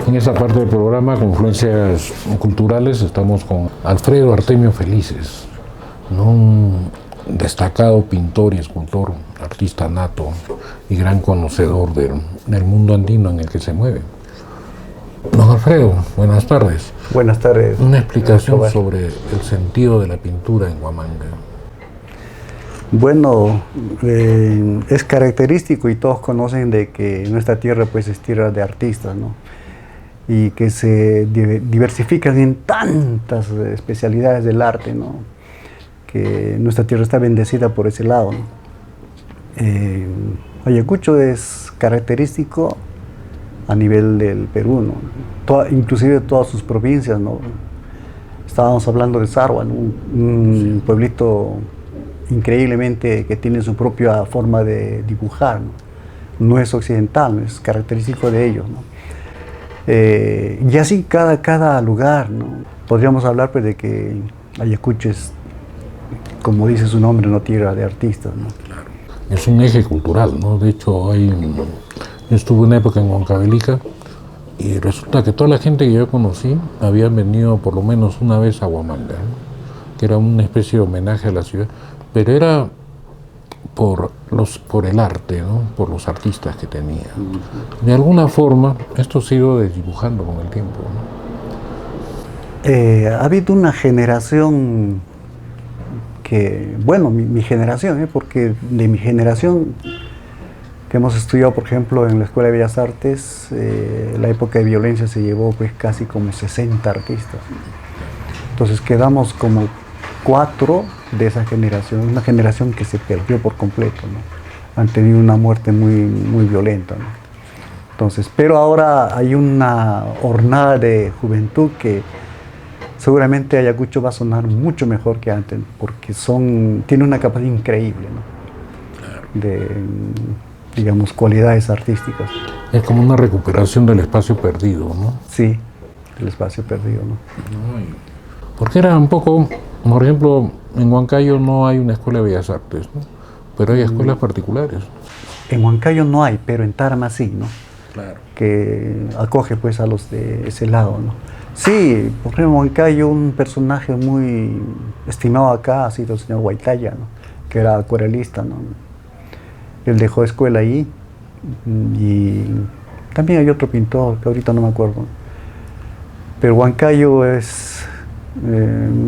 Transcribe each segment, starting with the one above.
En esta parte del programa, Confluencias Culturales, estamos con Alfredo Artemio Felices, ¿no? Un destacado pintor y escultor, artista nato y gran conocedor del mundo andino en el que se mueve. Don Alfredo, buenas tardes. Buenas tardes. Una explicación sobre el sentido de la pintura en Huamanga. Bueno, es característico y todos conocen de que nuestra tierra pues es tierra de artistas, ¿no? Y que se diversifican en tantas especialidades del arte, ¿no? Que nuestra tierra está bendecida por ese lado, ¿no? Ayacucho es característico a nivel del Perú, ¿no? Inclusive todas sus provincias, ¿no? Estábamos hablando de Sarwa, ¿no? Un pueblito increíblemente que tiene su propia forma de dibujar, ¿no? No es occidental, es característico de ellos, ¿no? Y así cada lugar, ¿no? Podríamos hablar pues, de que Ayacucho es, como dice su nombre, no tierra de artistas, ¿no? Claro. Es un eje cultural, ¿no? De hecho, yo estuve una época en Huancavelica y resulta que toda la gente que yo conocí habían venido por lo menos una vez a Huamanga, ¿no? Que era una especie de homenaje a la ciudad, pero era por el arte, ¿no? Por los artistas que tenía. De alguna forma, esto se ha ido desdibujando con el tiempo, ¿no? Ha habido una generación que, bueno, mi generación, porque de mi generación que hemos estudiado, por ejemplo, en la Escuela de Bellas Artes, la época de violencia se llevó pues casi como 60 artistas. Entonces quedamos como 4 de esa generación, una generación que se perdió por completo, ¿no? Han tenido una muerte muy violenta, ¿no? Entonces, pero ahora hay una hornada de juventud que seguramente Ayacucho va a sonar mucho mejor que antes, porque tiene una capacidad increíble, ¿no? De, digamos, cualidades artísticas. Es como una recuperación del espacio perdido, ¿no? Sí, el espacio perdido, ¿no? Porque era un poco, por ejemplo, en Huancayo no hay una escuela de bellas artes, ¿no? Pero hay escuelas particulares. En Huancayo no hay, pero en Tarma sí, ¿no? Claro. Que acoge pues a los de ese lado, ¿no? Sí, por ejemplo, en Huancayo un personaje muy estimado acá ha sido el señor Guaitaya, ¿no? Que era acuarelista, ¿no? Él dejó escuela ahí y también hay otro pintor que ahorita no me acuerdo. Pero Huancayo es,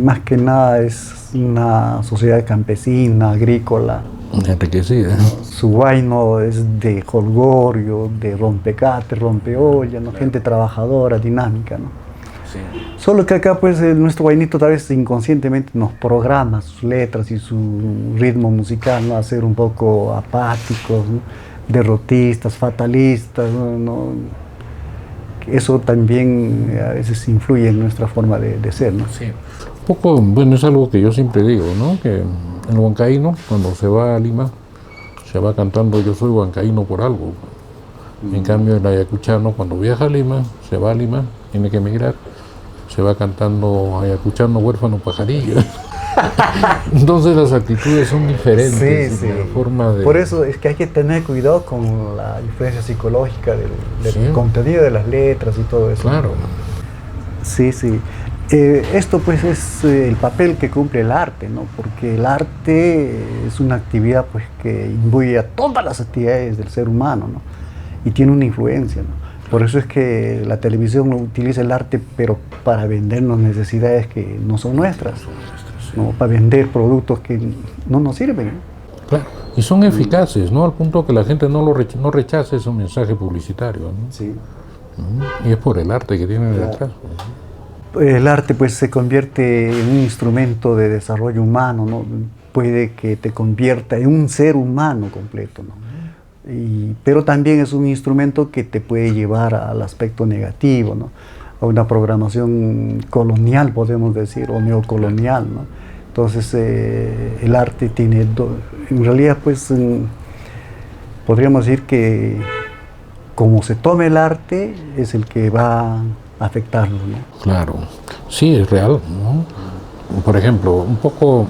más que nada, es una sociedad campesina, agrícola. Enriquecida. Su vaino es de jolgorio, de rompecates, rompeollas, ¿no? Claro. Gente trabajadora, dinámica, ¿no? Sí. Solo que acá pues nuestro vainito tal vez inconscientemente nos programa sus letras y su ritmo musical, ¿no? A ser un poco apáticos, ¿no? Derrotistas, fatalistas, ¿no? Eso también a veces influye en nuestra forma de ser, ¿no? Sí. Un poco, bueno, es algo que yo siempre digo, ¿no? Que el huancaíno, cuando se va a Lima, se va cantando yo soy huancaíno por algo. En cambio, el ayacuchano, cuando viaja a Lima, se va a Lima, tiene que emigrar, se va cantando ayacuchano, huérfano, pajarillo. Entonces las actitudes son diferentes. Sí, sí. La forma de... Por eso es que hay que tener cuidado con la influencia psicológica del sí. contenido de las letras y todo eso. Claro. Sí, sí. Esto pues es el papel que cumple el arte, ¿no? Porque el arte es una actividad pues que imbuye a todas las actividades del ser humano, ¿no? Y tiene una influencia, ¿no? Por eso es que la televisión utiliza el arte, pero para vendernos necesidades que no son nuestras, ¿no? Para vender productos que no nos sirven. Claro, y son eficaces, ¿no? Al punto que la gente no rechace ese mensaje publicitario, ¿no? Sí. Y es por el arte que tiene detrás. El arte pues se convierte en un instrumento de desarrollo humano, ¿no? Puede que te convierta en un ser humano completo, ¿no? Pero también es un instrumento que te puede llevar al aspecto negativo, ¿no? A una programación colonial, podemos decir, o neocolonial, ¿no? Entonces el arte tiene, en realidad pues podríamos decir que como se tome el arte es el que va a afectarnos, ¿no? Claro, sí, es real, ¿no? Por ejemplo, un poco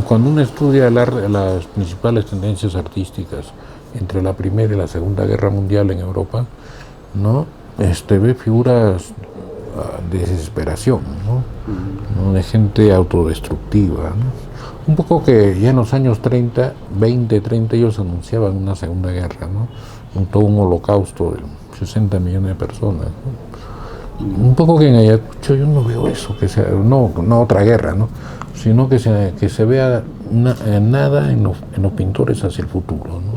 cuando uno estudia el arte, las principales tendencias artísticas entre la Primera y la Segunda Guerra Mundial en Europa, ¿no? ve figuras de desesperación, ¿no? De gente autodestructiva, ¿no? Un poco que ya en los años 30, 20, 30 ellos anunciaban una segunda guerra, ¿no? Todo un holocausto de 60 millones de personas, ¿no? Un poco que en Ayacucho yo no veo eso, que sea, no otra guerra, ¿no? Sino que se vea nada en los pintores hacia el futuro, ¿no?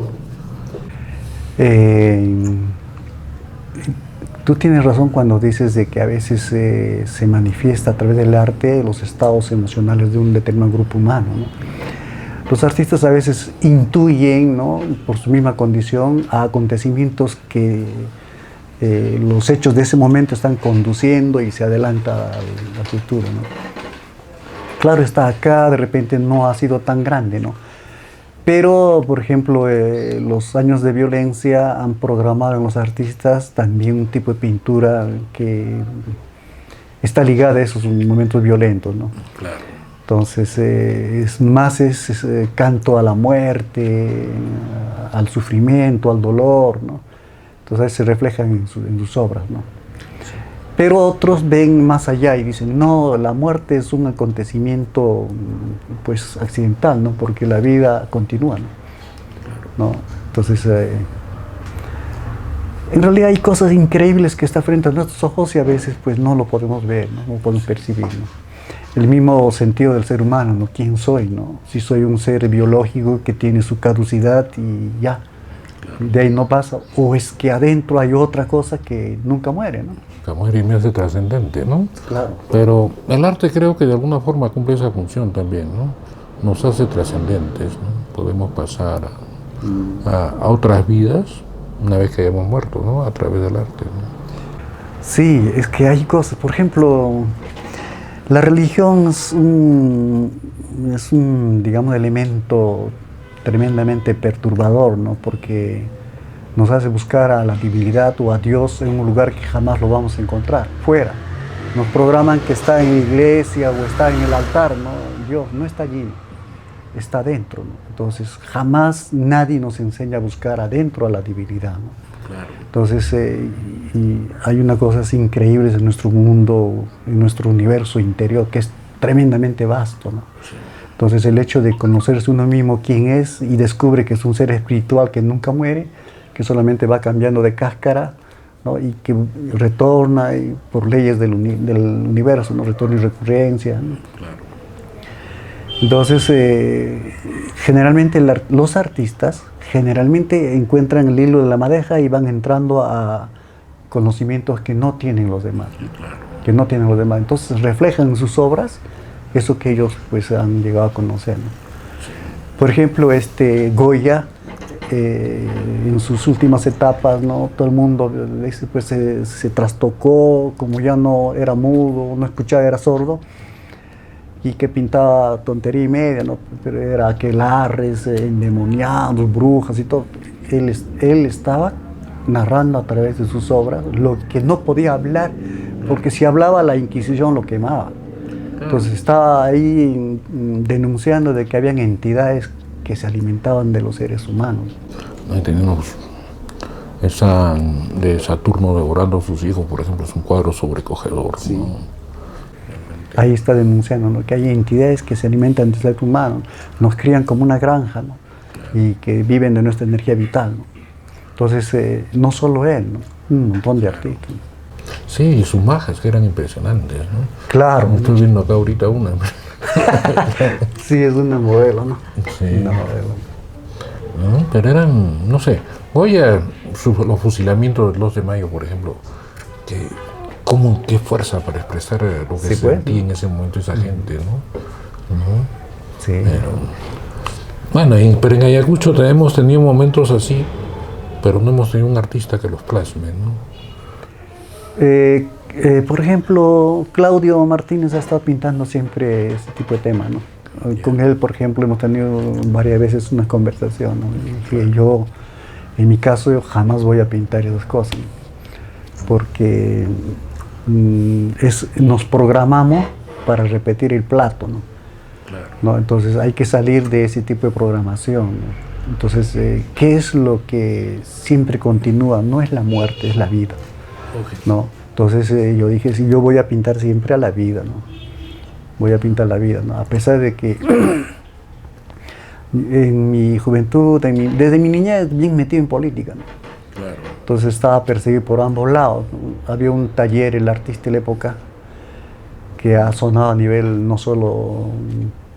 Tú tienes razón cuando dices de que a veces se manifiesta a través del arte los estados emocionales de un determinado grupo humano, ¿no? Los artistas a veces intuyen, ¿no?, por su misma condición, a acontecimientos que los hechos de ese momento están conduciendo y se adelanta al futuro, ¿no? Claro está, acá de repente no ha sido tan grande, ¿no? Pero, por ejemplo, los años de violencia han programado en los artistas también un tipo de pintura que está ligada a esos momentos violentos, ¿no? Claro. Entonces, es canto a la muerte, al sufrimiento, al dolor, ¿no? Entonces, se reflejan en sus obras, ¿no? Sí. Pero otros ven más allá y dicen, no, la muerte es un acontecimiento, pues, accidental, ¿no? Porque la vida continúa, ¿no? Entonces, en realidad hay cosas increíbles que están frente a nuestros ojos y a veces, pues, no lo podemos ver, ¿no? No podemos percibir, ¿no? El mismo sentido del ser humano, ¿no? ¿Quién soy, no? Si soy un ser biológico que tiene su caducidad y ya, de ahí no pasa, o es que adentro hay otra cosa que nunca muere, ¿no? Que muere y me hace trascendente, ¿no? Claro. Pero el arte creo que de alguna forma cumple esa función también, ¿no? Nos hace trascendentes, ¿no? Podemos pasar a otras vidas una vez que hayamos muerto, ¿no? A través del arte, ¿no? Sí, es que hay cosas, por ejemplo, la religión es un, digamos, elemento tremendamente perturbador, ¿no? Porque nos hace buscar a la divinidad o a Dios en un lugar que jamás lo vamos a encontrar, fuera. Nos programan que está en la iglesia o está en el altar, ¿no? Dios no está allí, está adentro, ¿no? Entonces, jamás nadie nos enseña a buscar adentro a la divinidad, ¿no? Claro. Entonces, y hay unas cosas increíbles en nuestro mundo, en nuestro universo interior, que es tremendamente vasto, ¿no? Sí. Entonces, el hecho de conocerse uno mismo quién es y descubre que es un ser espiritual que nunca muere, que solamente va cambiando de cáscara, ¿no? Y que retorna por leyes del universo, ¿no? Retorno y recurrencia, ¿no? Claro. Entonces, generalmente los artistas generalmente encuentran el hilo de la madeja y van entrando a conocimientos que no tienen los demás, ¿no? Claro. Que no tienen los demás. Entonces reflejan en sus obras eso que ellos, pues, han llegado a conocer, ¿no? Sí. Por ejemplo, Goya, en sus últimas etapas, ¿no? Todo el mundo, pues, se trastocó, como ya no era mudo, no escuchaba, era sordo, y que pintaba tontería y media, ¿no? Pero era aquelarres, endemoniados, brujas y todo. Él estaba narrando a través de sus obras lo que no podía hablar, porque si hablaba la Inquisición lo quemaba. Entonces estaba ahí denunciando de que habían entidades que se alimentaban de los seres humanos. Ahí tenemos esa de Saturno devorando a sus hijos, por ejemplo, es un cuadro sobrecogedor, sí, ¿no? Ahí está denunciando, ¿no? Que hay entidades que se alimentan del ser humano, nos crían como una granja, ¿no? Y que viven de nuestra energía vital, ¿no? Entonces, no solo él, ¿no? Un montón de artistas. Sí, y sus majas que eran impresionantes, ¿no? Claro. Como estoy viendo acá ahorita una. Sí, es una modelo, ¿no? Sí. Una modelo. ¿No? Pero eran, no sé, Goya, los fusilamientos del 2 de mayo, por ejemplo, qué fuerza para expresar lo que sí, sentía en ese momento esa gente, ¿no? Sí. Bueno, pero en Ayacucho hemos tenido momentos así, pero no hemos tenido un artista que los plasme, ¿no? Por ejemplo, Claudio Martínez ha estado pintando siempre ese tipo de temas, ¿no? Con él, por ejemplo, hemos tenido varias veces una conversación, ¿no? Que yo, en mi caso, yo jamás voy a pintar esas cosas, ¿no? Porque nos programamos para repetir el plato, ¿no? Claro. ¿No? Entonces hay que salir de ese tipo de programación, ¿no? Entonces, ¿qué es lo que siempre continúa? No es la muerte, es la vida. ¿no? Entonces yo dije, sí, yo voy a pintar siempre a la vida, ¿no? Voy a pintar la vida, ¿no? A pesar de que en mi juventud, desde mi niñez, bien metido en política, ¿no? Claro. Entonces estaba perseguido por ambos lados, ¿no? Había un taller, el artista de la época, que ha sonado a nivel no solo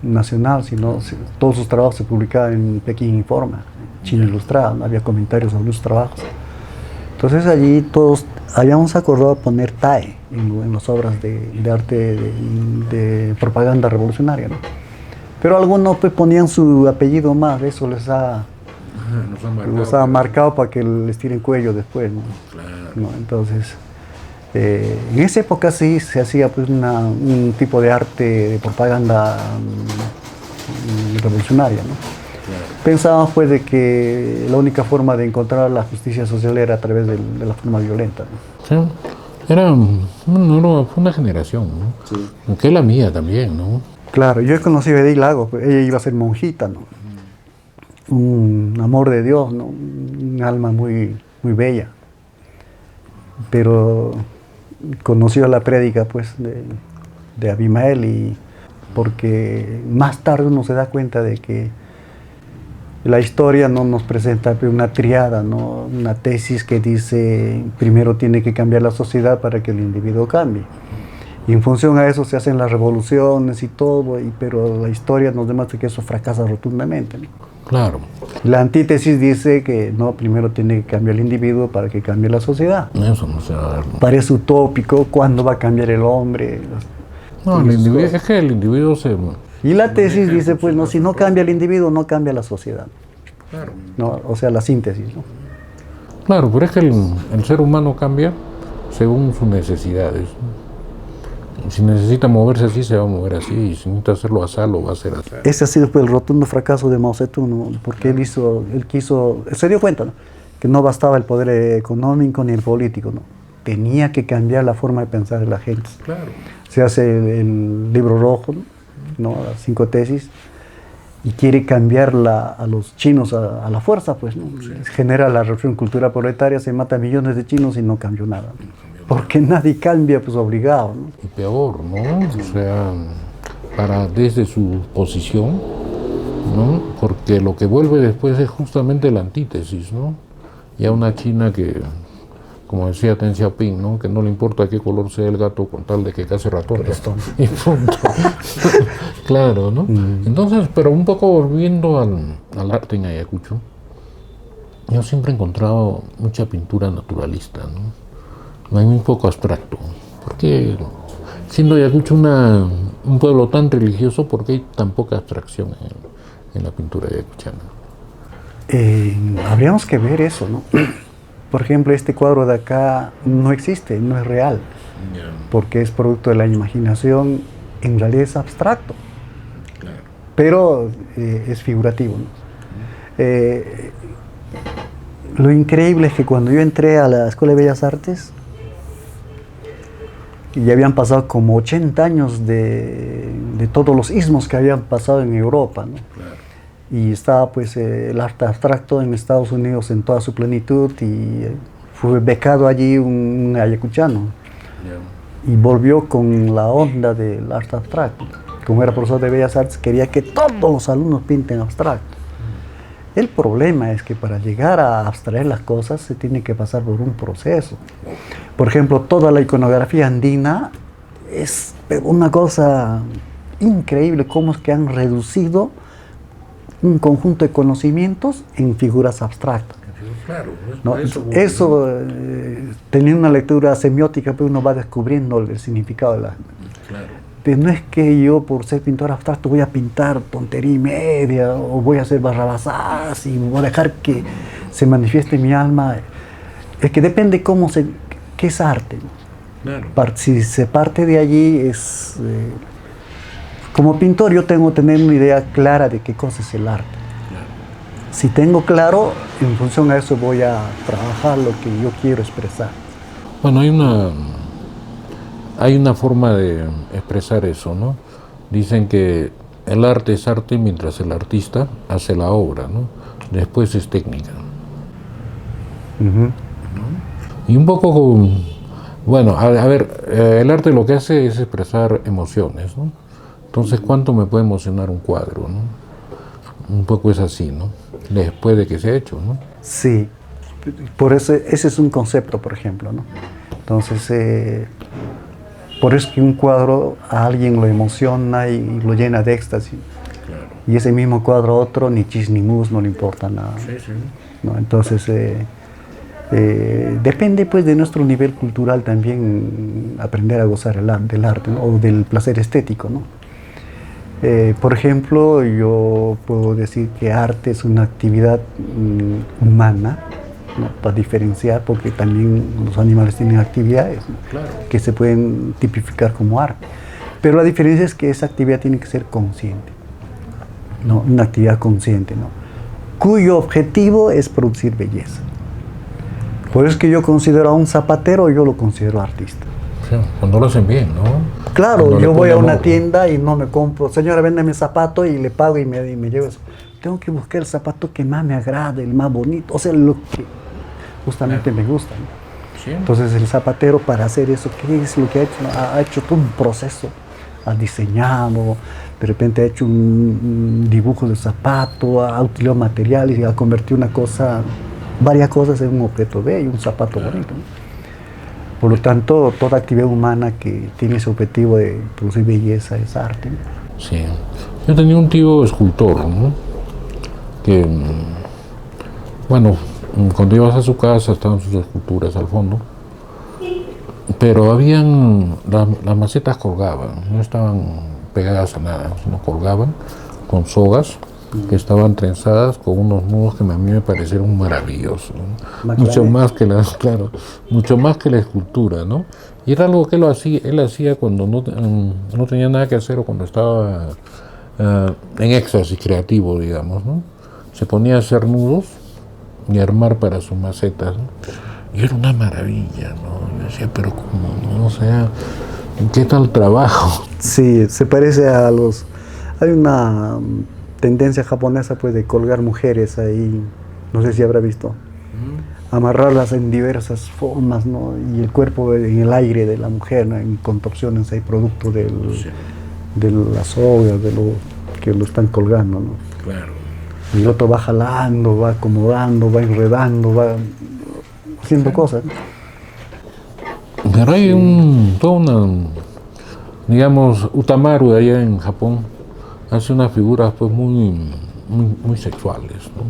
nacional, sino todos sus trabajos se publicaban en Pekín Informa, China Ilustrada, ¿no? Había comentarios sobre sus trabajos. Entonces allí todos habíamos acordado poner TAE en las obras de arte de propaganda revolucionaria, ¿no? Pero algunos pues ponían su apellido más, eso les ha marcado para que les tiren cuello después, ¿no? Claro. ¿No? Entonces, en esa época sí se hacía pues un tipo de arte de propaganda revolucionaria, ¿no? Claro. Pensábamos pues de que la única forma de encontrar la justicia social era a través de la forma violenta, ¿no? Sí. Fue una generación, ¿no? Sí. Que es la mía también, ¿no? Claro, yo he conocido a Edith Lagos, pues, ella iba a ser monjita, ¿no? Un amor de Dios, ¿no? Un alma muy, muy bella. Pero conoció la prédica pues, de Abimael, y porque más tarde uno se da cuenta de que la historia no nos presenta una triada, ¿no? Una tesis que dice primero tiene que cambiar la sociedad para que el individuo cambie. Y en función a eso se hacen las revoluciones y todo, pero la historia nos demuestra que eso fracasa rotundamente, ¿no? Claro. La antítesis dice que no, primero tiene que cambiar el individuo para que cambie la sociedad. Eso no se va a dar, ¿no? Parece utópico, ¿cuándo va a cambiar el hombre? No, es que el individuo se... Y la tesis dice, pues no, si no cambia el individuo, no cambia la sociedad. Claro. No, o sea, la síntesis, ¿no? Claro, pero es que el ser humano cambia según sus necesidades, ¿no? Si necesita moverse así, se va a mover así, y si necesita hacerlo así, lo va a hacer así. Ese ha sido pues, el rotundo fracaso de Mao Zedong, ¿no? Porque se dio cuenta, ¿no? Que no bastaba el poder económico ni el político, ¿no? Tenía que cambiar la forma de pensar de la gente. Claro. Se hace el libro rojo, ¿no? Las 5 tesis, y quiere cambiar a los chinos a la fuerza, pues, ¿no? Sí. Genera la revolución cultural proletaria, se mata a millones de chinos y no cambió nada. Porque nadie cambia, pues obligado, ¿no? Y peor, ¿no? O sea, desde su posición, ¿no? Porque lo que vuelve después es justamente la antítesis, ¿no? Ya una China que, como decía Deng Xiaoping, ¿no? Que no le importa qué color sea el gato con tal de que case ratones. Y punto. Claro, ¿no? Entonces, pero un poco volviendo al arte en Ayacucho, yo siempre he encontrado mucha pintura naturalista, ¿no? Hay muy poco abstracto. Porque siendo Ayacucho un pueblo tan religioso, ¿por qué hay tan poca abstracción en la pintura ayacuchana? Habríamos que ver eso, ¿no? Por ejemplo, este cuadro de acá no existe, no es real, porque es producto de la imaginación, en realidad es abstracto, claro. Pero es figurativo, ¿no? Lo increíble es que cuando yo entré a la Escuela de Bellas Artes, y ya habían pasado como 80 años de todos los ismos que habían pasado en Europa, ¿no? Claro. Y estaba pues el arte abstracto en Estados Unidos en toda su plenitud, y fue becado allí un ayacuchano. Yeah. Y volvió con la onda del arte abstracto. Como era profesor de Bellas Artes, quería que todos los alumnos pinten abstracto. El problema es que para llegar a abstraer las cosas se tiene que pasar por un proceso. Por ejemplo, toda la iconografía andina es una cosa increíble, cómo es que han reducido un conjunto de conocimientos en figuras abstractas. Claro, ¿no? Eso teniendo una lectura semiótica, pues uno va descubriendo el significado de la... Claro. Pero no es que yo, por ser pintor abstracto, voy a pintar tontería y media, o voy a hacer barrabasadas y voy a dejar que se manifieste mi alma. Es que depende qué es arte. Claro. Si se parte de allí, es... como pintor yo tengo que tener una idea clara de qué cosa es el arte. Claro. Si tengo claro, en función a eso voy a trabajar lo que yo quiero expresar. Bueno, hay una forma de expresar eso, ¿no? Dicen que el arte es arte mientras el artista hace la obra, ¿no? Después es técnica. Uh-huh. ¿No? Y un poco Bueno, a ver, el arte lo que hace es expresar emociones, ¿no? Entonces, ¿cuánto me puede emocionar un cuadro, ¿no? Un poco es así, ¿no? Después de que se ha hecho, ¿no? Sí, por eso ese es un concepto, por ejemplo, ¿no? Entonces, por eso que un cuadro a alguien lo emociona y lo llena de éxtasis. Claro. Y ese mismo cuadro a otro, ni chis ni mus, no le importa nada. Sí, sí. ¿No? Entonces, depende pues de nuestro nivel cultural también aprender a gozar del arte, ¿no? O del placer estético, ¿no? Por ejemplo, yo puedo decir que arte es una actividad humana, ¿no? Para diferenciar, porque también los animales tienen actividades, ¿no? Claro. Que se pueden tipificar como arte. Pero la diferencia es que esa actividad tiene que ser consciente, ¿no? Una actividad consciente, ¿no? Cuyo objetivo es producir belleza. Por eso es que yo considero a un zapatero, yo lo considero artista. Sí, cuando lo hacen bien, ¿no? Claro, Cuando yo le voy a ponen una amor, ¿no? tienda y no me compro, señora, véndeme zapato y le pago y me llevo eso. Tengo que buscar el zapato que más me agrade, el más bonito, o sea, lo que justamente me gusta, ¿no? Sí. Entonces el zapatero para hacer eso, ¿qué es lo que ha hecho? Ha hecho todo un proceso, ha diseñado, de repente ha hecho un dibujo de zapato, ha utilizado materiales y ha convertido una cosa, varias cosas en un objeto bello, un zapato bonito, ¿no? Por lo tanto, toda actividad humana que tiene ese objetivo de producir belleza es arte, ¿no? Sí. Yo tenía un tío escultor, ¿no? Que, bueno, cuando ibas a su casa estaban sus esculturas al fondo, pero habían, las macetas colgaban, no estaban pegadas a nada, sino colgaban con sogas que estaban trenzadas con unos nudos que a mí me parecieron maravillosos, ¿no? Mucho más que la, claro, mucho más que la escultura, ¿no? Y era algo que él hacía cuando no tenía nada que hacer o cuando estaba en éxtasis creativo, digamos, ¿no? Se ponía a hacer nudos y armar para sus macetas, ¿no? Y era una maravilla, ¿no? Yo decía, pero ¿cómo, no? O sea, ¿qué tal trabajo? Sí, se parece a los... Hay una tendencia japonesa pues de colgar mujeres ahí, no sé si habrá visto, amarrarlas en diversas formas, ¿no? Y el cuerpo en el aire de la mujer, ¿no? En contorsiones ahí producto de la soga, de lo que lo están colgando, ¿no? Claro. Y el otro va jalando, va acomodando, va enredando, va haciendo cosas, ¿no? Pero hay toda una, digamos, Utamaru de allá en Japón hace unas figuras pues muy sexuales, ¿no?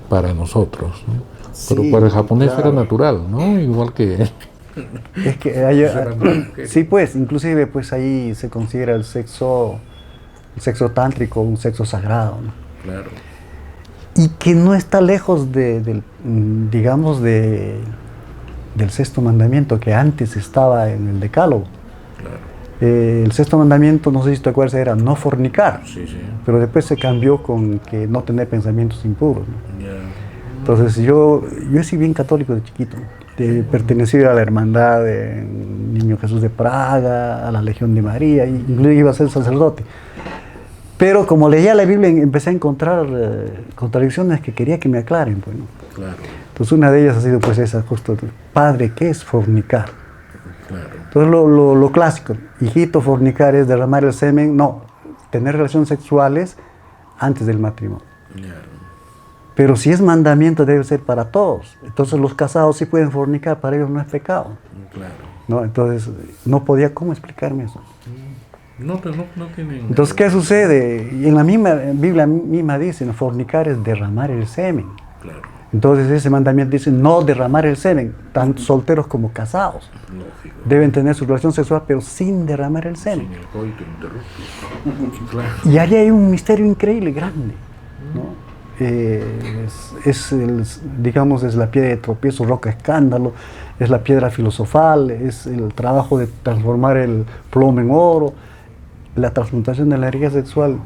Para nosotros, ¿no? Pero Sí, para el japonés claro. era natural, ¿no? Igual que... Es que sí, pues, inclusive pues ahí se considera el sexo tántrico un sexo sagrado, ¿no? Claro. Y que no está lejos digamos, del sexto mandamiento que antes estaba en el Decálogo. Claro. El sexto mandamiento, no sé si te acuerdas, era no fornicar, Sí, sí. pero después se cambió con que no tener pensamientos impuros, ¿no? Ya. Entonces yo he sido bien católico de chiquito, pertenecido a la hermandad de Niño Jesús de Praga, a la Legión de María, incluso iba a ser sacerdote. Pero como leía la Biblia empecé a encontrar contradicciones que quería que me aclaren, pues, ¿no? Claro. Entonces una de ellas ha sido pues esa justo, padre, ¿qué es fornicar? Claro. Entonces lo clásico, hijito, fornicar es derramar el semen, no, tener relaciones sexuales antes del matrimonio. Ya. Pero si es mandamiento debe ser para todos. Entonces los casados sí pueden fornicar, para ellos no es pecado, Claro. ¿no? Entonces no podía cómo explicarme eso. No tienen... Entonces, ¿qué sucede? Y en la misma Biblia misma dicen, fornicar es derramar el semen. Claro. Entonces ese mandamiento dice no derramar el semen, tanto solteros como casados. Lógico. Deben tener su relación sexual, pero sin derramar el semen. Sin el coito interruptus. Claro. Y allí hay un misterio increíble, grande, ¿no? Digamos, es la piedra de tropiezo, roca escándalo, es la piedra filosofal, es el trabajo de transformar el plomo en oro, la transmutación de la energía sexual.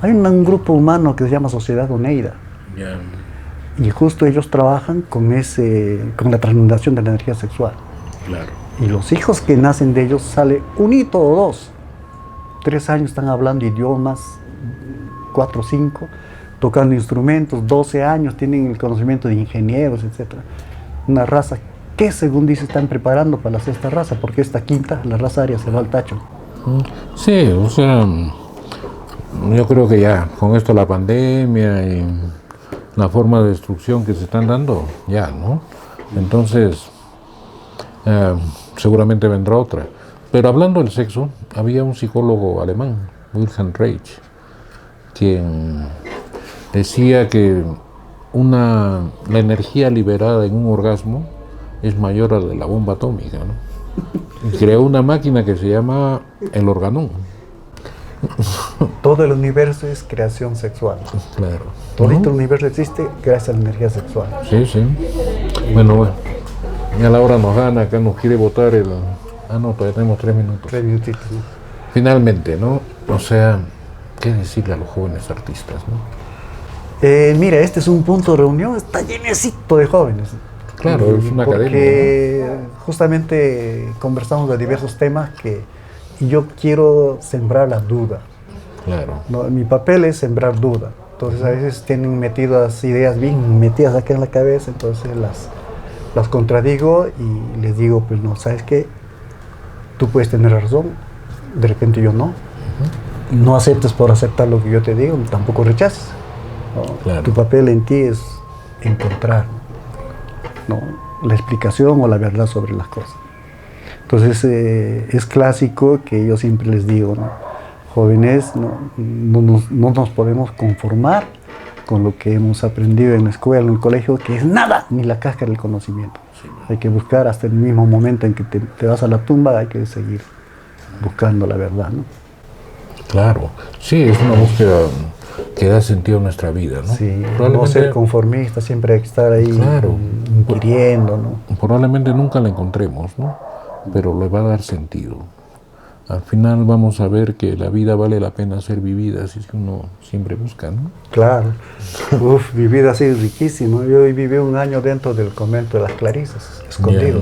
Hay un grupo humano que se llama Sociedad Oneida, Ya. y justo ellos trabajan con la transmutación de la energía sexual. Claro. Y los hijos que nacen de ellos sale un hito o dos. 3 años están hablando idiomas, 4 o 5, tocando instrumentos, 12 años tienen el conocimiento de ingenieros, etc. Una raza ¿qué según dice están preparando para la sexta raza? Porque esta quinta, la raza aria, se va al tacho. Sí, o sea, yo creo que ya con esto la pandemia y la forma de destrucción que se están dando, ya, ¿no? Entonces, seguramente vendrá otra. Pero hablando del sexo, había un psicólogo alemán, Wilhelm Reich, quien decía que la energía liberada en un orgasmo es mayor a la de la bomba atómica, ¿no? Y creó una máquina que se llama el organón. Todo el universo es creación sexual. Claro. Todo el universo existe gracias a la energía sexual. Sí, sí. Bueno, ya la hora nos gana, acá nos quiere votar el... Ah, no, todavía tenemos 3 minutos. 3 minutitos, ¿no? Finalmente, ¿no? O sea, ¿qué decirle a los jóvenes artistas, no? Mira, este es un punto de reunión, está llenecito de jóvenes. Claro, es una academia. Porque justamente conversamos de diversos temas y yo quiero sembrar la duda. Claro. ¿No? Mi papel es sembrar duda. Entonces a veces tienen metidas ideas bien metidas acá en la cabeza, entonces las contradigo y les digo, pues no, ¿sabes qué? Tú puedes tener razón, de repente yo no. No aceptes por aceptar lo que yo te digo, tampoco rechaces. ¿No? Claro. Tu papel en ti es encontrar, ¿no?, la explicación o la verdad sobre las cosas. Entonces es clásico que yo siempre les digo, ¿no? Jóvenes, no nos podemos conformar con lo que hemos aprendido en la escuela, en el colegio, que es nada, ni la cáscara del conocimiento. Sí. Hay que buscar hasta el mismo momento en que te vas a la tumba, hay que seguir buscando la verdad, ¿no? Claro, sí, es una búsqueda que da sentido a nuestra vida, ¿no? Sí, no ser conformista, siempre hay que estar ahí, claro, inquiriendo, ¿no? Probablemente nunca la encontremos, ¿no? Pero le va a dar sentido. Al final vamos a ver que la vida vale la pena ser vivida, si es que uno siempre busca, ¿no? Claro. Uf, mi vida ha sido riquísima. Yo viví un año dentro del convento de las Clarisas, escondido.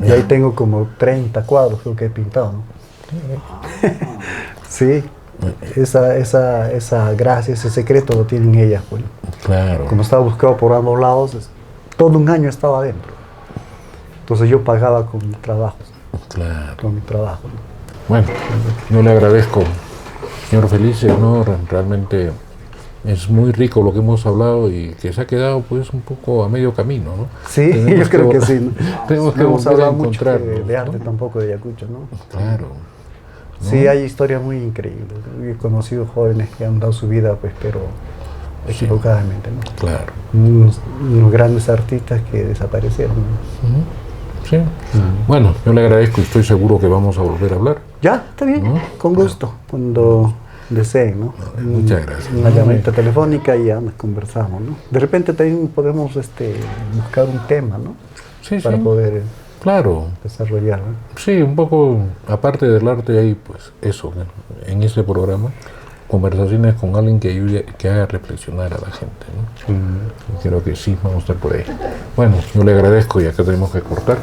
Y ahí tengo como 30 cuadros creo que he pintado, ¿no? Sí. Esa gracia, ese secreto lo tienen ellas, pues. Claro. Como estaba buscado por ambos lados, todo un año estaba adentro. Entonces yo pagaba con mi trabajo. Claro. Con mi trabajo, ¿no? Bueno, yo le agradezco, señor Felice, ¿no? Realmente es muy rico lo que hemos hablado y que se ha quedado pues un poco a medio camino, ¿no? Sí, yo creo que sí. Tenemos que hemos hablado mucho encontrarnos, de arte, ¿no? Tampoco de Ayacucho, ¿no? Claro. ¿No? Sí, hay historias muy increíbles. He conocido jóvenes que han dado su vida, pues, pero equivocadamente, ¿no? Claro. Unos grandes artistas que desaparecieron, ¿no? Sí. Bueno, yo le agradezco y estoy seguro que vamos a volver a hablar. Ya, está bien, ¿no? Con gusto, cuando deseen, ¿no? Muchas gracias. Una llamadita telefónica y ya nos conversamos, ¿no? De repente también podemos buscar un tema, ¿no? Sí, para poder desarrollar, ¿no? Sí, un poco, aparte del arte hay pues eso, ¿no? En este programa, conversaciones con alguien que ayude, que haga reflexionar a la gente, ¿no? Creo que sí, vamos a estar por ahí. Bueno, yo le agradezco y acá tenemos que cortar.